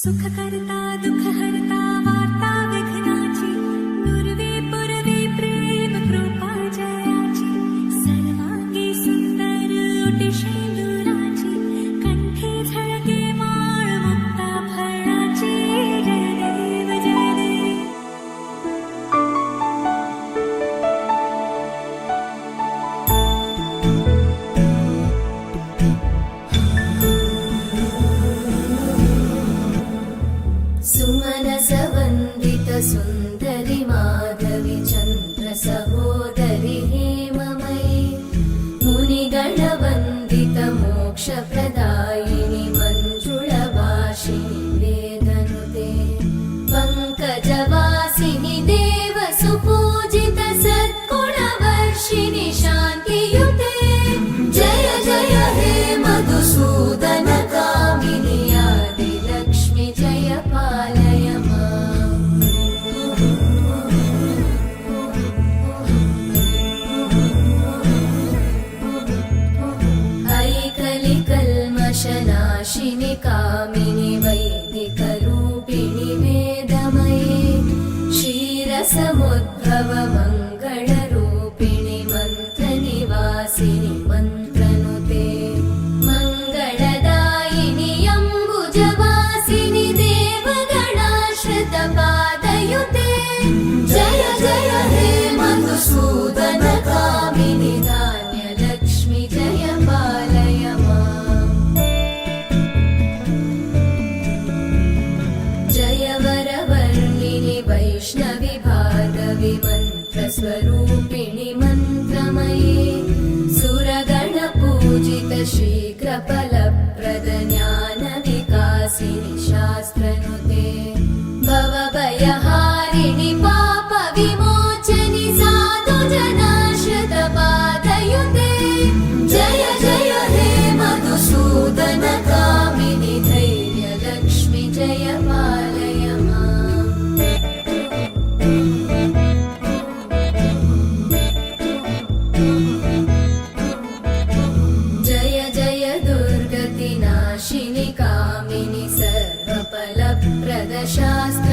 सुखकर्ता दुःखहर्ता वार्ता विघ्नाची नुरवी पुरवी प्रेम कृपा जयाची सर्वांगी सुंदर उटिशेंदुराची कंठी झळके माळ मुक्ता फळाची जय देव जय देव सुमनसवन्दित सुन्दरि माधवि चन्द्र सहोदरि हेममयि मुनिगणवन्दित मोक्षप्रदायिनि मञ्जुळभाषिणि वेदनुते पङ्कजवासिनि देव सुपूजित सद्गुणवर्षिणि शान्तियुते जय जय हे मधुसूदन कामिनि आदिलक्ष्मि जय पालय माम् ऐकलिकल्मषनाशिनि कामिनि वैदिकरूपिणि वेदमये क्षीरसमुद्भव मङ्गलरूपिणि मन्त्रनिवासिनि मन्त्रनुते मङ्गलदायिनि अम्बुजवासिनि देवगणाश्रितपादयुते जय जय हे मधुसूदन कामिनि धान्यलक्ष्मि जय पालय माम् जय वरवर्णिनि वैष्णवि भार्गवि मन्त्रस्वरूपिणि मन्त्रमये सुरगणपूजित शीघ्रफलप्रद ज्ञानविकासिनि शास्त्रनुते भवभयहारिणि पापविमोचनि साधुजनाश्रितपादयुते जय जय हे मधुसूदन कामिनि धैर्यलक्ष्मि जय पालय माम् जय जय दुर्गतिनाशिनि कामिनि सर्वफलप्रद शास्त्र